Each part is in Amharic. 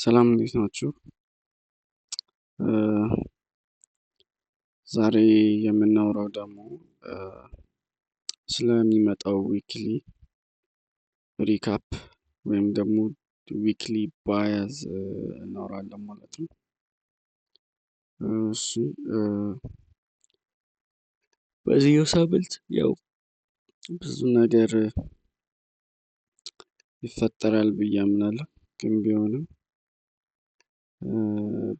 ሰላም እንዴት ናችሁ? ዛሬ የምናወራው ደግሞ ስለሚመጣው ዊክሊ ሪካፕ ወይም ደግሞ ዊክሊ ባያዝ እናወራለን ማለት ነው። እሺ በዚህኛው ሳምንት ያው ብዙ ነገር ይፈጠራል ብዬ አምናለሁ። ግን ቢሆንም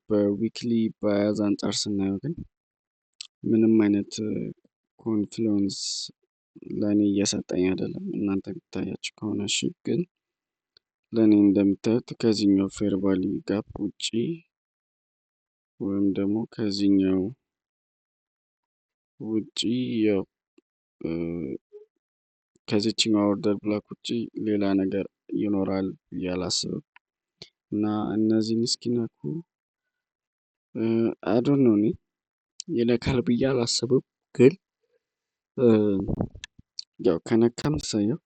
በዊክሊ ባያዝ አንጻር ስናየው ግን ምንም አይነት ኮንፍሉንስ ለእኔ እየሰጠኝ አይደለም። እናንተ የሚታያችሁ ከሆነ እሺ። ግን ለእኔ እንደምታዩት ከዚህኛው ፌር ቫልዩ ጋፕ ውጪ ወይም ደግሞ ከዚህኛው ውጪ ያው ከዚችኛው ኦርደር ብላክ ውጪ ሌላ ነገር ይኖራል ብዬ አላስብም። እና እነዚህን እስኪነኩ አዶንት ኖ እኔ ይነካል ብዬ አላስብም። ግን ያው ከነካም እሰየው፣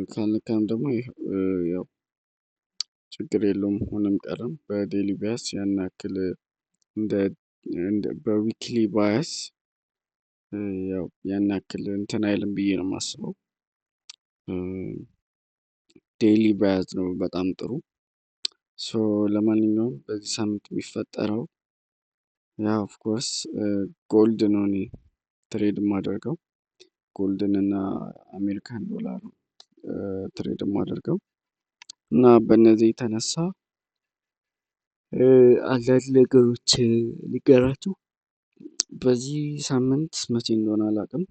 ካልነካም ደግሞ ያው ችግር የለውም። ሆነም ቀረም በዴሊ ባያስ ያን ያክል እንደ በዊክሊ ባያስ ያው ያን ያክል እንትን አይልም ብዬ ነው የማስበው። ዴይሊ ባያዝ ነው በጣም ጥሩ። ሶ ለማንኛውም በዚህ ሳምንት የሚፈጠረው ያ ኦፍ ኮርስ ጎልድ ነው። እኔ ትሬድ የማደርገው ጎልድን እና አሜሪካን ዶላር ነው ትሬድ የማደርገው። እና በእነዚህ የተነሳ አንዳንድ ነገሮች ልንገራችሁ። በዚህ ሳምንት መቼ እንደሆነ አላውቅም፣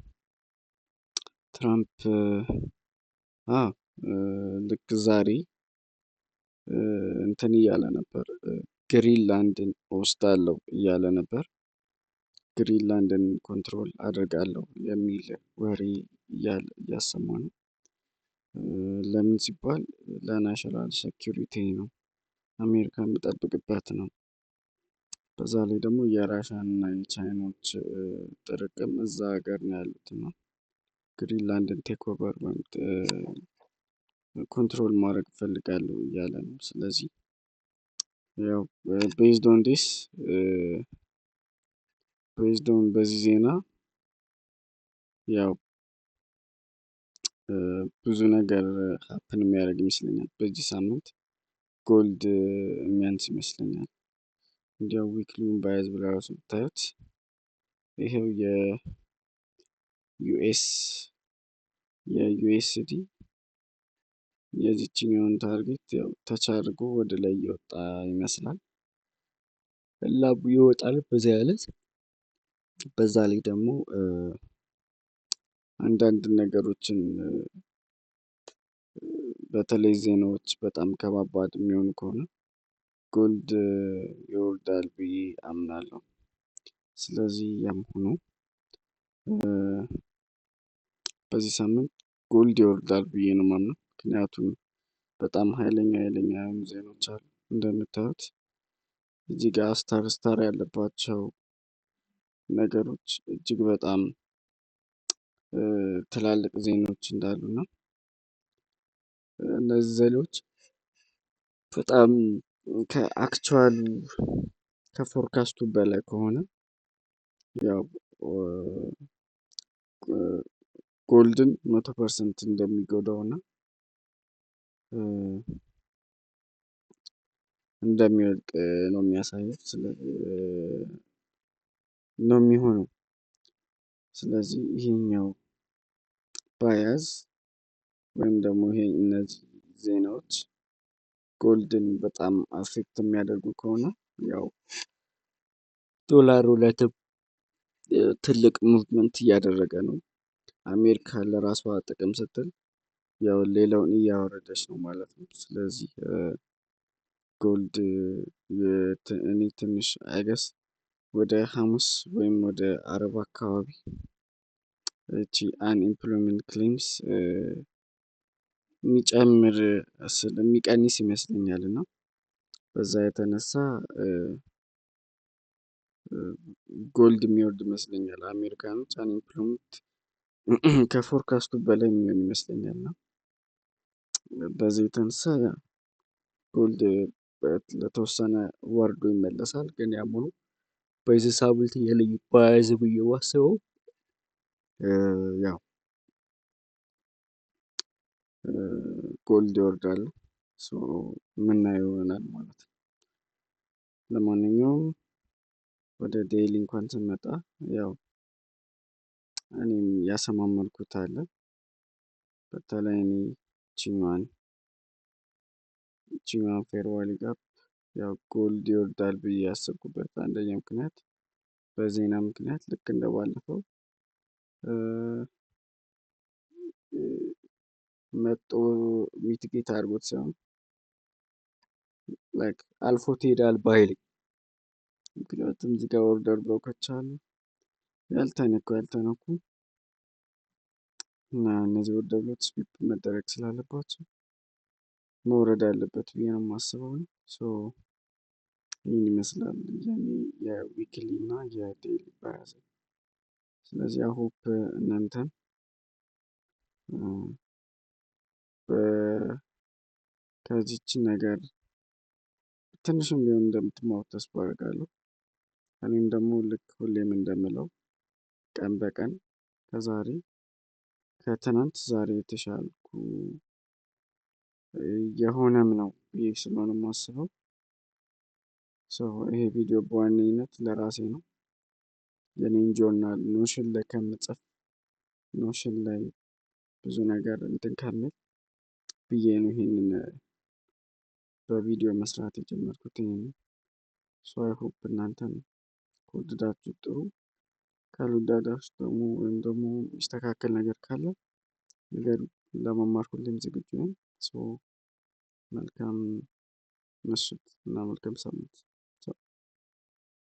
ትራምፕ ልክ ዛሬ እንትን እያለ ነበር፣ ግሪንላንድን እወስዳለሁ እያለ ነበር። ግሪንላንድን ኮንትሮል አደርጋለሁ የሚል ወሬ እያሰማ ነው። ለምን ሲባል ለናሽናል ሴኪሪቲ ነው፣ አሜሪካ የምጠብቅበት ነው። በዛ ላይ ደግሞ የራሻን እና የቻይኖች ጥርቅም እዛ ሀገር ነው ያሉት እና ግሪንላንድን ቴክ ኦቨር ወይም ኮንትሮል ማድረግ እፈልጋለሁ እያለ ነው። ስለዚህ ያው ቤዝድ ኦን ዲስ ቤዝድ ኦን በዚህ ዜና ያው ብዙ ነገር ሀፕን የሚያደርግ ይመስለኛል። በዚህ ሳምንት ጎልድ የሚያንስ ይመስለኛል። እንዲያው ዊክሊውን ባያዝ ብላ ራሱ ብታዩት ይሄው የዩኤስዲ የዚችኛውን ታርጌት ያው ተች አድርጎ ወደ ላይ እየወጣ ይመስላል። ላቡ ይወጣል በዚያ ዕለት። በዛ ላይ ደግሞ አንዳንድ ነገሮችን በተለይ ዜናዎች በጣም ከባባድ የሚሆኑ ከሆነ ጎልድ ይወርዳል ብዬ አምናለሁ። ስለዚህ ያም ሆኖ በዚህ ሳምንት ጎልድ ይወርዳል ብዬ ነው የማምነው። ምክንያቱም በጣም ኃይለኛ የሆኑ ዜናዎች አሉ። እንደምታዩት እዚህ ጋር ስታር ያለባቸው ነገሮች እጅግ በጣም ትላልቅ ዜናዎች እንዳሉና እነዚህ ዜናዎች በጣም ከአክቹዋሉ ከፎርካስቱ በላይ ከሆነ ያው ጎልድን 100% እንደሚጎዳው እና እንደሚወድቅ ነው የሚያሳየው ነው የሚሆነው። ስለዚህ ይሄኛው ባያዝ ወይም ደግሞ ይሄ እነዚህ ዜናዎች ጎልድን በጣም አፌክት የሚያደርጉ ከሆነ ያው ዶላሩ ለትም ትልቅ ሙቭመንት እያደረገ ነው። አሜሪካ ለራሷ ጥቅም ስትል ያው ሌላውን እያወረደች ነው ማለት ነው። ስለዚህ ጎልድ እኔ ትንሽ አይገስ ወደ ሐሙስ ወይም ወደ አርብ አካባቢ እቺ አንኢምፕሎይመንት ክሌምስ የሚጨምር የሚቀንስ ይመስለኛል እና በዛ የተነሳ ጎልድ የሚወርድ ይመስለኛል። አሜሪካኖች አንኢምፕሎይመንት ከፎርካስቱ በላይ የሚሆን ይመስለኛል እና በዚህ የተነሳ ጎልድ ለተወሰነ ወርዶ ይመለሳል። ግን ያም ሆኖ በዚህ ሳምንት የልዩ ባያዝ ብዬ ማስበው ያው ጎልድ ይወርዳል። ሶ የምናየው ይሆናል ማለት ነው። ለማንኛውም ወደ ዴይሊ እንኳን ስንመጣ ያው እኔም ያሰማመርኩት አለ። በተለይ እኔ ይቺኛዋን ፌርዋሊ ጋፕ ያው ጎልድ ይወርዳል ብዬ ያሰብኩበት አንደኛ ምክንያት በዜና ምክንያት ልክ እንደባለፈው መጦ ሚቲጌት አድርጎት ሳይሆን ላይክ አልፎት ይሄዳል ባይ ነኝ። ምክንያቱም እዚህ ጋር ኦርደር ብሎኮች አሉ ያልተነኩ እና እነዚህ ኦርደር ብሎክስ ስዊፕ መደረግ ስላለባቸው መውረድ አለበት ብዬ ነው የማስበው። ሶ ይህን ይመስላል የኔ የዊክሊ እና የዴይሊ ባያዝ። ስለዚህ አሆፕ እናንተም ከዚች ነገር ትንሽም ቢሆን እንደምትማሩት ተስፋ አደርጋለሁ። እኔም ደግሞ ልክ ሁሌም እንደምለው ቀን በቀን ከትናንት ዛሬ የተሻልኩ የሆነም ነው ብዬ ስለሆነ የማስበው። ይሄ ቪዲዮ በዋነኝነት ለራሴ ነው። የኔን ጆርናል ኖሽን ላይ ከምጽፍ ኖሽን ላይ ብዙ ነገር እንትን ከምል ብዬ ነው ይሄንን በቪዲዮ መስራት የጀመርኩት። ይሄንን አይ ሆፕ እናንተም ከወደዳችሁት ጥሩ፣ ካልወደዳችሁት ደግሞ ወይም ደግሞ የሚስተካከል ነገር ካለ ነገር ለመማር ሁሌም ዝግጁ ነኝ። መልካም ምሽት እና መልካም ሳምንት